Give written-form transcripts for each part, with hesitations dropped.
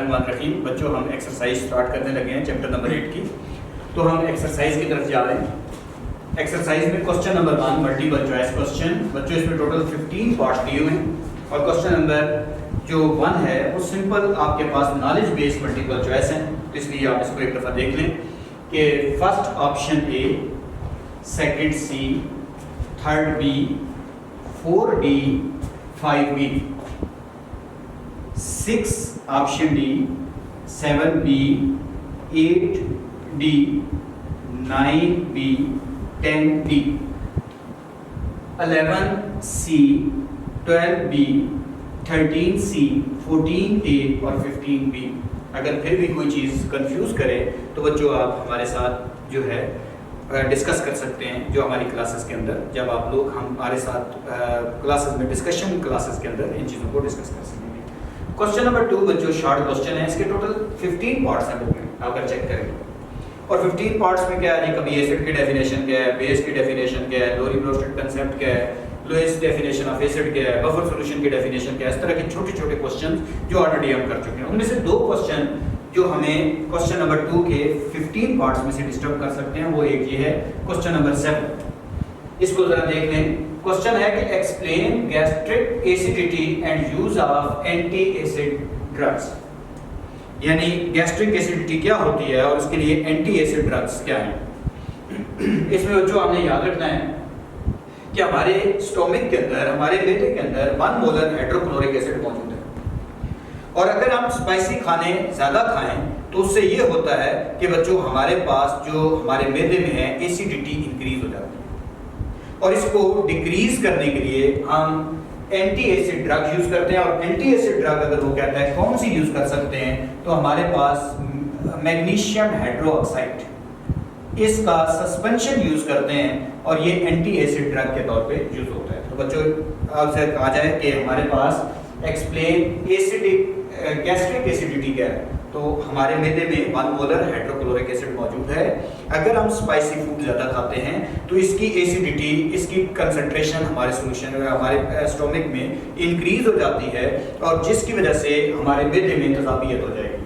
बिस्मिल्लाहिर्रहमानिर्रहीम। बच्चों, हम एक्सरसाइज स्टार्ट करने लगे हैं चैप्टर नंबर 8 की। तो हम एक्सरसाइज की तरफ जा रहे हैं। एक्सरसाइज में question number 1 multiple choice question. बच्चों, इसमें टोटल 15 पार्ट्स दिए हुए हैं और क्वेश्चन नंबर जो 1 है वो सिंपल आपके पास नॉलेज बेस्ड मल्टीपल चॉइस है, तो इसलिए आप इसको एक दफ़ा देख लें कि first option A, second C, third B, 4D, 5B, 6 option D, 7B, 8D, 9B, 10D, 11C, 12B, 13C, 14A और 15B। अगर फिर भी कोई चीज़ कंफ्यूज करे तो बच्चों आप हमारे साथ जो है डिस्कस कर सकते हैं, जो हमारी क्लासेस के अंदर जब आप लोग हमारे साथ क्लासेस में डिस्कशन क्लासेस के अंदर इन चीज़ों को डिस्कस कर सकेंगे। क्वेश्चन नंबर 2 बच्चों शॉर्ट क्वेश्चन है। इसके टोटल 15 पार्ट्स हैं बुक में, आप अगर चेक करेंगे। और 15 पार्ट्स में क्या है, कभी एसिड की डेफिनेशन क्या है, बेस की डेफिनेशन क्या है, लोरी ब्रोस्टेड कंसेप्ट क्या है, लोएस्ट डेफिनेशन ऑफ एसिड क्या है, बफर सॉल्यूशन की डेफिनेशन क्या है, इस तरह के छोटे छोटे क्वेश्चन जो ऑलरेडी हम कर चुके हैं। उनमें से 2 क्वेश्चन जो हमें क्वेश्चन नंबर 2 के 15 पार्ट्स में से डिस्टर्ब कर सकते हैं, वो एक ये है क्वेश्चन नंबर 7। इसको जरा देख लें। क्वेश्चन है कि explain gastric acidity and use of anti acid drugs, यानी गैस्ट्रिक एसिडिटी क्या होती है और उसके लिए एंटी एसिड ड्रग्स क्या है। इसमें जो हमने याद रखना है कि हमारे स्टोमिक के अंदर, हमारे पेट के अंदर 1 मोलर हाइड्रोक्लोरिक एसिड मौजूद है और अगर हम स्पाइसी खाने ज़्यादा खाएं तो उससे ये होता है कि बच्चों हमारे पास जो हमारे मैदे में है एसिडिटी इंक्रीज हो जाती है और इसको डिक्रीज करने के लिए हम एंटी एसिड ड्रग यूज़ करते हैं। और एंटी एसिड ड्रग अगर वो कहता है कौन सी यूज़ कर सकते हैं, तो हमारे पास मैग्नीशियम हाइड्रोक्साइड, इसका सस्पेंशन यूज़ करते हैं और ये एंटी एसिड ड्रग के तौर पे यूज़ होता है। तो बच्चों आपसे कहा जाए कि हमारे पास एक्सप्लेन एसिडिक गैस्ट्रिक एसिडिटी क्या है, तो हमारे मैदे में 1 मोलर हाइड्रोक्लोरिक एसिड मौजूद है। अगर हम स्पाइसी फूड ज़्यादा खाते हैं तो इसकी एसिडिटी, इसकी कंसंट्रेशन हमारे सोल्यूशन में, हमारे स्टोमिक में इंक्रीज हो जाती है और जिसकी वजह से हमारे मैदे में तजाबियत हो जाएगी।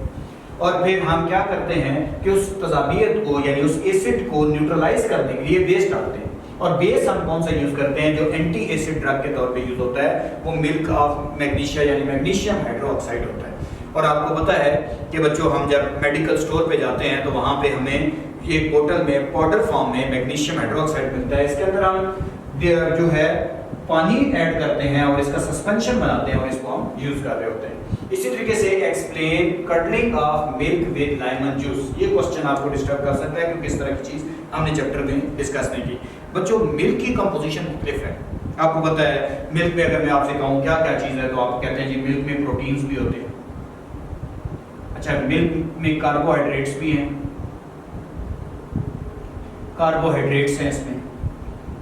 और फिर हम क्या करते हैं कि उस तजाबियत को यानी उस एसिड को न्यूट्रलाइज करने के लिए बेस डालते हैं। और बेस हम कौन सा यूज़ करते हैं जो एंटी एसिड ड्रग के तौर पे यूज़ होता है, वो मिल्क ऑफ मैग्नीशिया यानी मैग्नीशियम हाइड्रोक्साइड होता है। और आपको पता है कि बच्चों हम जब मेडिकल स्टोर पे जाते हैं तो वहाँ पे हमें एक बोतल में पाउडर फॉर्म में मैग्नीशियम हाइड्रोक्साइड मिलता है। इसके अंदर हम जो है पानी ऐड करते हैं और इसका सस्पेंशन बनाते हैं और इसको हम यूज़ कर रहे होते हैं। इसी तरीके से explain curdling of milk with lemon juice, ये क्वेश्चन आपको डिस्टर्ब कर सकता है क्योंकि इस तरह की चीज़ हमने चैप्टर में डिस्कस नहीं की। बच्चों मिल्क की कंपोजिशन मुख्तलिफ है, आपको पता है। मिल्क में अगर मैं आपसे कहूँ क्या क्या चीज़ है तो आप कहते हैं जी मिल्क में प्रोटीन्स भी होते हैं। अच्छा, मिल्क में कार्बोहाइड्रेट्स भी हैं, कार्बोहाइड्रेट्स हैं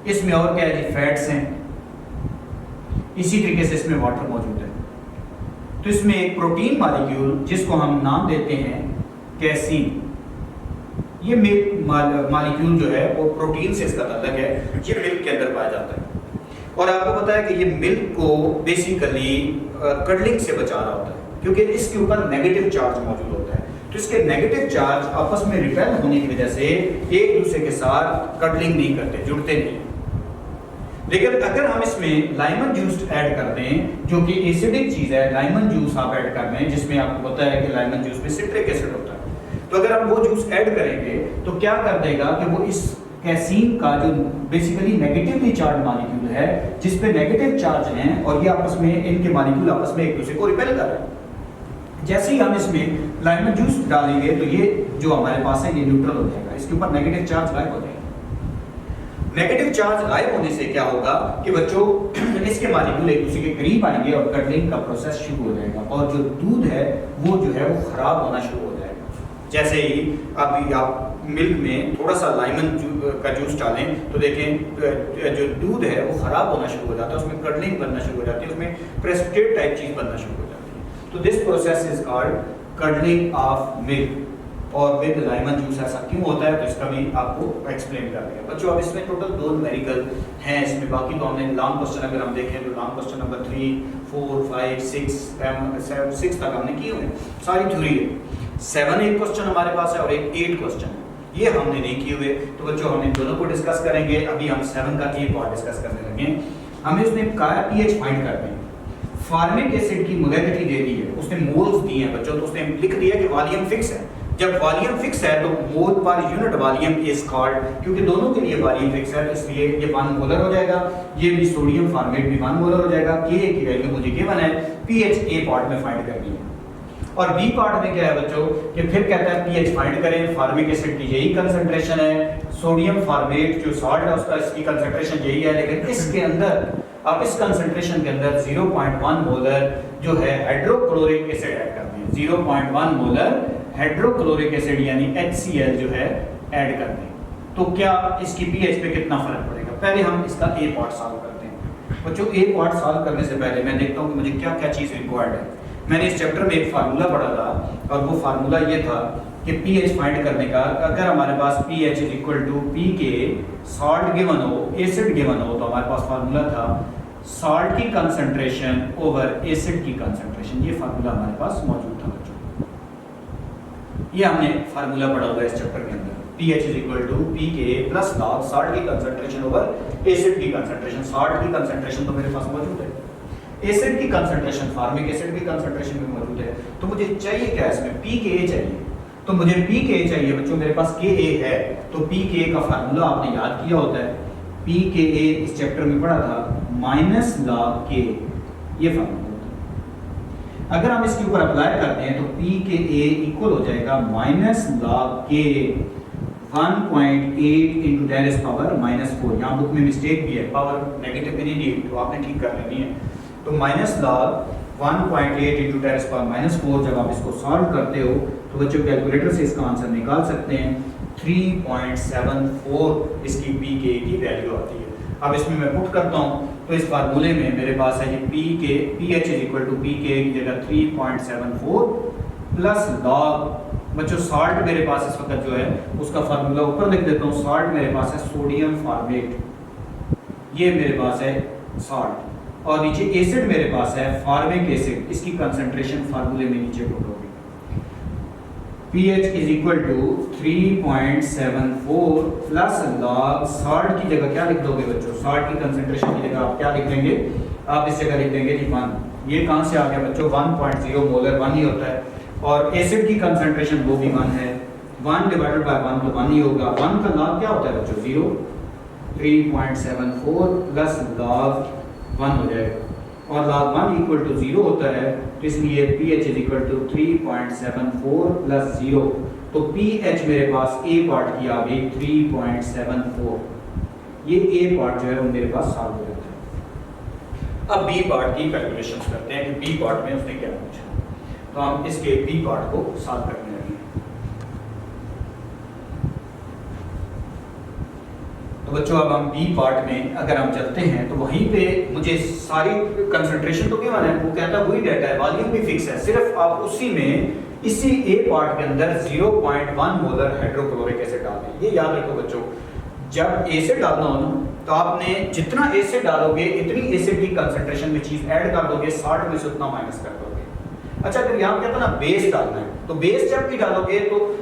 इसमें और क्या है जी, फैट्स हैं। इसी तरीके से इसमें वाटर मौजूद है। तो इसमें एक प्रोटीन मॉलिक्यूल जिसको हम नाम देते हैं कैसीन, ये मिल्क मॉलिक्यूल जो है वो प्रोटीन से इसका ताल्लुक है, ये मिल्क के अंदर पाया जाता है। और आपको पता है कि ये मिल्क को बेसिकली कडलिंग से बचा रहा होता है क्योंकि इसके ऊपर नेगेटिव चार्ज मौजूद होता है। तो इसके नेगेटिव चार्ज आपस में रिपेल होने की वजह से एक दूसरे के साथ कडलिंग नहीं करते, जुड़ते नहीं। लेकिन अगर हम इसमें लेमन जूस ऐड करते हैं जो कि एसिडिक चीज़ है, लेमन जूस आप ऐड कर रहे हैं जिसमें आपको पता है कि लेमन जूस में सिट्रिक एसिड होता है, तो अगर हम वो जूस ऐड करेंगे तो क्या कर देगा कि वो इस कैसीन का जो बेसिकली नेगेटिवली चार्ज मॉलिक्यूल है, जिस पे नेगेटिव चार्ज हैं और ये आपस में, इनके मॉलिक्यूल आपस में एक दूसरे को रिपेल कर रहे हैं। जैसे ही हम इसमें लेमन जूस डालेंगे तो ये जो हमारे पास है ये न्यूट्रल हो जाएगा, इसके ऊपर नेगेटिव चार्ज गायब हो जाएगा। नेगेटिव चार्ज गायब होने से क्या होगा कि बच्चों इसके मॉलिक्यूल एक दूसरे के करीब आएंगे और कटलिंग का प्रोसेस शुरू हो जाएगा और जो दूध है वो जो है वो खराब होना शुरू हो जाएगा। जैसे ही अभी आप मिल्क में थोड़ा सा लेमन का जूस डालें तो देखें जो दूध है वो खराब होना शुरू हो जाता है, उसमें कटलिंग बनना शुरू हो जाती है, उसमें प्रेसिपिटेट टाइप चीज़ बनना शुरू हो जाती है। तो this process is called curdling of milk. और विद लेमन जूस ऐसा क्यों होता है तो इसका भी आपको एक्सप्लेन कर दिया। बच्चों अब इसमें टोटल 2 न्यूमेरिकल हैं इसमें, बाकी तो हमने लॉन्ग क्वेश्चन अगर हम देखें तो लॉन्ग क्वेश्चन नंबर 3, 4 5 6 तक हमने किए हुए सारी थ्योरी है। 7 एक क्वेश्चन हमारे पास है और एक 8 क्वेश्चन है, ये हमने नहीं किए हुए। तो बच्चों हम इन दोनों को डिस्कस करेंगे। अभी हम 7 का ए पार्ट डिस्कस करने लगे। हमें उसने कहा पीएच फाइंड करना है। फार्मिक एसिड की मोलैरिटी दे दी है, उसने मोल्स दिए हैं बच्चों, तो उसने लिख दिया कि वॉल्यूम फिक्स है। जब वॉल्यूम फिक्स है तो मोल per unit volume is called, क्योंकि दोनों के लिए वॉल्यूम फिक्स है इसलिए ये 1 मोलर हो जाएगा। ये भी सोडियम फॉर्मेट भी 1 मोलर हो जाएगा। के की वैल्यू मुझे गिवन है, पीएच ए पार्ट में फाइंड करनी है। और बी पार्ट में क्या है बच्चों कि फिर कहता है पीएच फाइंड करें। फार्मिक एसिड की यही कंसंट्रेशन है, सोडियम फॉर्मेट जो सॉल्ट है उसका इसकी कंसंट्रेशन यही है, लेकिन इसके अंदर अब इस कंसंट्रेशन के अंदर 0.1 मोलर जो है हाइड्रोक्लोरिक एसिड ऐड करते हैं। 0.1 मोलर हाइड्रोक्लोरिक एसिड यानी HCl जो है ऐड करते हैं। तो क्या इसकी पीएच पे कितना फर्क पड़ेगा? पहले हम इसका ए पार्ट सॉल्व करते हैं। बच्चों ए पार्ट सॉल्व करने से पहले मैं देखता हूं कि मुझे क्या क्या चीज रिक्वायर्ड है। मैंने इस चैप्टर में एक फार्मूला पढ़ा था और वो फार्मूला ये था कि पीएच फाइंड करने का, अगर हमारे पास pH is equal to pK, salt given हो, एसिड गिवन हो, तो हमारे पास फार्मूला था सॉल्ट की कंसंट्रेशन ओवर एसिड की कंसंट्रेशन। ये फार्मूला हमारे पास मौजूद था बच्चों, ये हमने फार्मूला पढ़ा हुआ है इस चैप्टर के अंदर। pH is equal to pK plus log salt की कंसंट्रेशन ओवर एसिड की कंसंट्रेशन। सॉल्ट की कंसंट्रेशन तो मेरे पास मौजूद है, एसिड की कंसंट्रेशन फार्मिक एसिड की कंसंट्रेशन में मौजूद है। तो मुझे चाहिए क्या है इसमें? pKa चाहिए। तो मुझे pKa चाहिए बच्चों, मेरे पास Ka है, तो pKa का फार्मूला आपने याद किया होता है। pKa इस चैप्टर में पढ़ा था माइनस log K, ये फार्मूला। अगर हम इसके ऊपर अप्लाई करते हैं तो pKa इक्वल हो जाएगा minus log K 1.8 into 10 power -4। यहाँ बुक में मिस्टेक भी है, पावर नेगेटिव भी नहीं दी, तो आपने ठीक कर लेनी है। तो माइनस log 1.8 इंटू 10 पावर -4 जब आप इसको सॉल्व करते हो तो बच्चों कैलकुलेटर से इसका आंसर निकाल सकते हैं। 3.74 इसकी pKa की वैल्यू आती है। अब इसमें मैं पुट करता हूँ तो इस फार्मूले में मेरे पास है ये pH is equal to pK की जगह 3.74 प्लस लॉग, बच्चों सॉल्ट मेरे पास इस वक्त जो है उसका फार्मूला ऊपर लिख देता हूँ। सॉल्ट मेरे पास है सोडियम फॉर्मेट, ये मेरे पास है सॉल्ट, और नीचे एसिड मेरे पास है फॉर्मिक एसिड, इसकी कंसंट्रेशन फार्मूले में नीचे पुट होगी। pH is equal to 3.74 plus log salt की जगह क्या लिख दोगे बच्चों? सॉल्ट की कंसंट्रेशन की जगह आप क्या लिख देंगे? आप इस जगह लिख देंगे 1। ये कहां से आ गया बच्चों? 1.0 मोलर 1 ही होता है, और एसिड की कंसंट्रेशन वो भी 1 है। 1 डिवाइडेड बाय 1 तो 1 ही होगा। 1 का लॉग क्या होता है बच्चों? 0। 3.74 प्लस लॉग 1 हो जाएगा, और log 1 इक्वल टू 0 होता है, तो इसलिए pH is equal to 3.74 plus 0। तो pH मेरे पास A पार्ट की आ गई 3.74। ये A पार्ट जो है वो मेरे पास सॉल्व हो जाता है। अब B पार्ट की कैलकुलेशंस करते हैं कि B पार्ट में उसने क्या पूछा। तो हम इसके B पार्ट को सॉल्व करने लगे। तो बच्चों अब हम बी पार्ट में अगर हम चलते हैं तो वहीं पे मुझे सारी कंसंट्रेशन तो गिवन है, वो कहता है वही डाटा है, वॉल्यूम भी फिक्स है, सिर्फ आप उसी में इसी ए पार्ट के अंदर 0.1 मोलर हाइड्रोक्लोरिक एसिड डाल दें। ये याद रखो बच्चों, जब एसिड डालना हो ना तो आपने जितना एसिड डालोगे इतनी एसिड की कंसंट्रेशन में चीज ऐड कर दोगे, 60 में से उतना माइनस कर दोगे। अच्छा अगर यहाँ कहता ना बेस डालना है, तो बेस जब भी डालोगे तो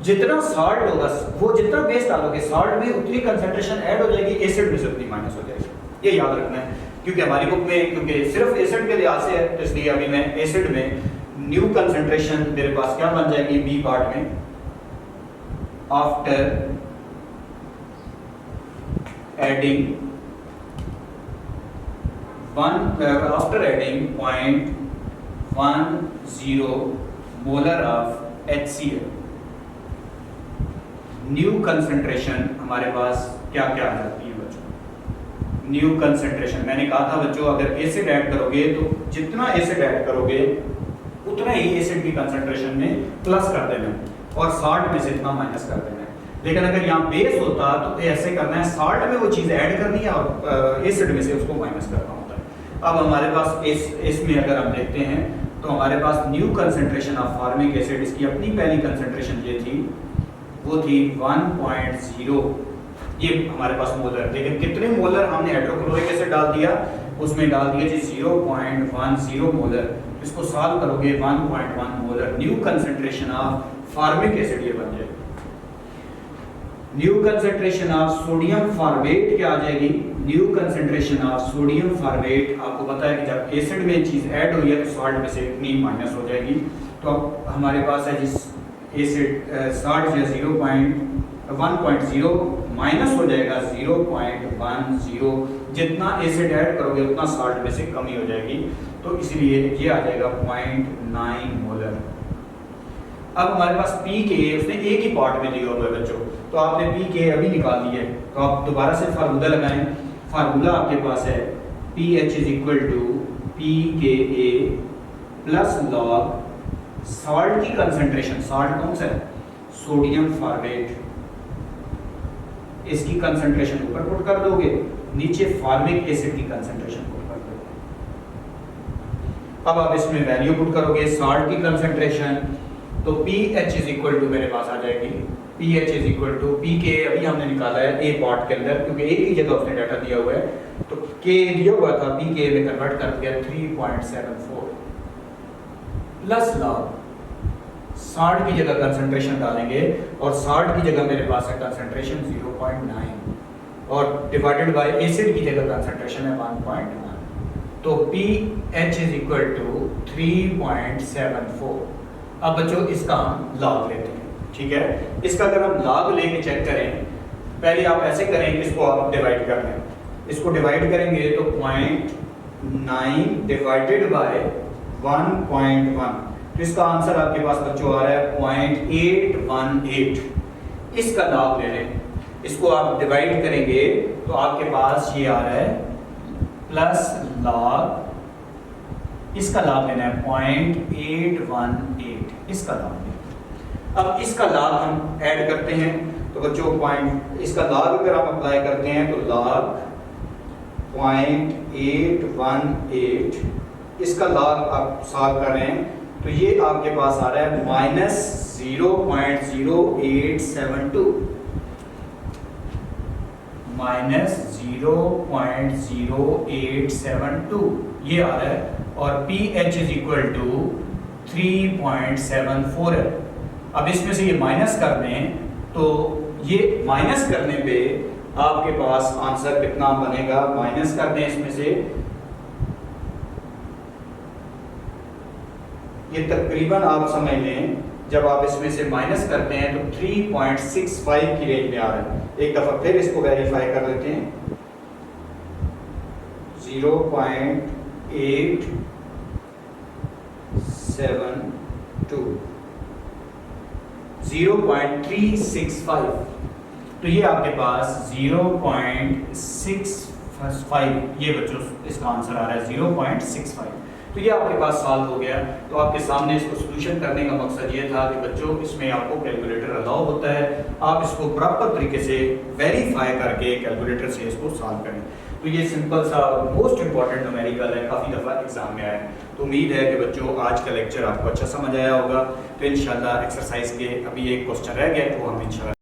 जितना सॉल्ट होगा वो जितना बेस डालोगे सॉल्ट में उतनी कंसंट्रेशन ऐड हो जाएगी, एसिड में से उतनी माइनस हो जाएगी। ये याद रखना है, क्योंकि हमारी बुक में क्योंकि सिर्फ एसिड के लिहाज से है, तो इसलिए अभी मैं एसिड में न्यू कंसंट्रेशन मेरे पास क्या बन जाएगी बी पार्ट में, after adding 0.10 molar of HCl। New concentration हमारे पास क्या क्या आ जाती है बच्चों? न्यू कंसंट्रेशन मैंने कहा था बच्चों, अगर एसिड ऐड करोगे तो जितना एसिड ऐड करोगे उतना ही एसिड की कंसंट्रेशन में प्लस कर देना और सॉल्ट में से इतना माइनस कर देना है। लेकिन अगर यहाँ बेस होता तो ऐसे करना है, सॉल्ट में वो चीज़ ऐड करनी है और एसिड में से उसको माइनस करना होता है। अब हमारे पास इसमें अगर हम देखते हैं तो हमारे पास new concentration of formic acid, इसकी अपनी पहली कंसंट्रेशन ये थी, वो थी 1.0, ये हमारे पास मोलर। लेकिन कितने मोलर हमने हाइड्रोक्लोरिक एसिड डाल दिया? उसमें डाल दिया जी 0.10 मोलर, इसको सॉल्व करोगे 1.1 molar new concentration of formic acid ये बन जाएगी। New concentration of sodium format क्या आ जाएगी, new concentration of sodium format. आपको पता है कि जब एसिड में चीज ऐड हुई है तो सॉल्ट में से इतनी माइनस हो जाएगी, तो अब हमारे पास है जिस एसिड सॉल्ट जो 0.10 माइनस हो जाएगा 0.10, जितना एसिड ऐड करोगे उतना सॉल्ट में से कमी हो जाएगी, तो इसलिए ये आ जाएगा 0.9 मोलर। अब हमारे पास पी के उसने एक ही पार्ट में दिया हुआ है बच्चों, तो आपने पी के अभी निकाल दिया है, तो आप दोबारा से फार्मूला लगाएं। फार्मूला आपके पास है pH is equal to P K A plus log salt की कंसंट्रेशन, सॉल्ट कौन सा है, सोडियम फॉर्मेट, इसकी कंसंट्रेशन ऊपर पुट कर दोगे, नीचे फॉर्मिक एसिड की कंसंट्रेशन पुट कर दोगे। अब आप इसमें वैल्यू पुट करोगे सॉल्ट की कंसंट्रेशन, तो pH इज इक्वल टू मेरे पास आ जाएगी pH is equal to P K अभी हमने निकाला है ए पार्ट के अंदर, क्योंकि एक ही जगह उसने डाटा दिया हुआ है, तो के दिया हुआ था पी के में कन्वर्ट कर दिया 3.74 प्लस लॉग सॉल्ट की जगह कंसंट्रेशन डालेंगे, और सॉल्ट की जगह मेरे पास है कंसंट्रेशन 0.9 और डिवाइडेड बाय एसिड की जगह कंसंट्रेशन है 1.1, तो pH इज इक्वल टू 3.74। अब बच्चों इसका हम लॉग लेते हैं, ठीक है। इसका अगर हम लॉग लेके चेक करें, पहले आप ऐसे करें, इसको आप डिवाइड कर लें, इसको डिवाइड करेंगे तो 0.9 डिवाइडेड बाय 1.1, तो इसका आंसर आपके पास बच्चों आ रहा है 0.818। इसका लॉग ले लें, इसको आप डिवाइड करेंगे तो आपके पास ये आ रहा है प्लस लॉग, इसका लाभ लेना है 0.818, इसका लाभ लेना। अब इसका लाभ हम ऐड करते हैं, तो बच्चों इसका लाभ अगर आप अप्लाई करते हैं तो लाभ 0.818, इसका लाभ आप सॉल्व कर रहे हैं तो ये आपके पास आ रहा है -0.0872, -0.0872 ये आ रहा है, और pH इज इक्वल टू 3.74 है। अब इसमें से ये माइनस कर दें, तो ये माइनस करने पे आपके पास आंसर कितना बनेगा, माइनस कर दें इसमें से, ये तकरीबन आप समझ लें जब आप इसमें से माइनस करते हैं तो 3.65 की रेंज में आ रहा है। एक दफा फिर इसको वेरीफाई कर लेते हैं, 0.872 0.365, तो ये आपके पास 0.65, ये बच्चों इसका आंसर आ रहा है 0.65। तो ये आपके पास सॉल्व हो गया। तो आपके सामने इसको सॉल्यूशन करने का मकसद ये था कि बच्चों इसमें आपको कैलकुलेटर अलाउ होता है, आप इसको प्रॉपर तरीके से वेरीफाई करके कैलकुलेटर से इसको सॉल्व करें। तो ये सिंपल सा मोस्ट इंपॉर्टेंट न्यूमेरिकल है, काफ़ी दफ़ा एग्जाम में आया है। तो उम्मीद है कि बच्चों आज का लेक्चर आपको अच्छा समझ आया होगा। तो इंशाल्लाह एक्सरसाइज के अभी एक क्वेश्चन रह गया, तो हम इंशाल्लाह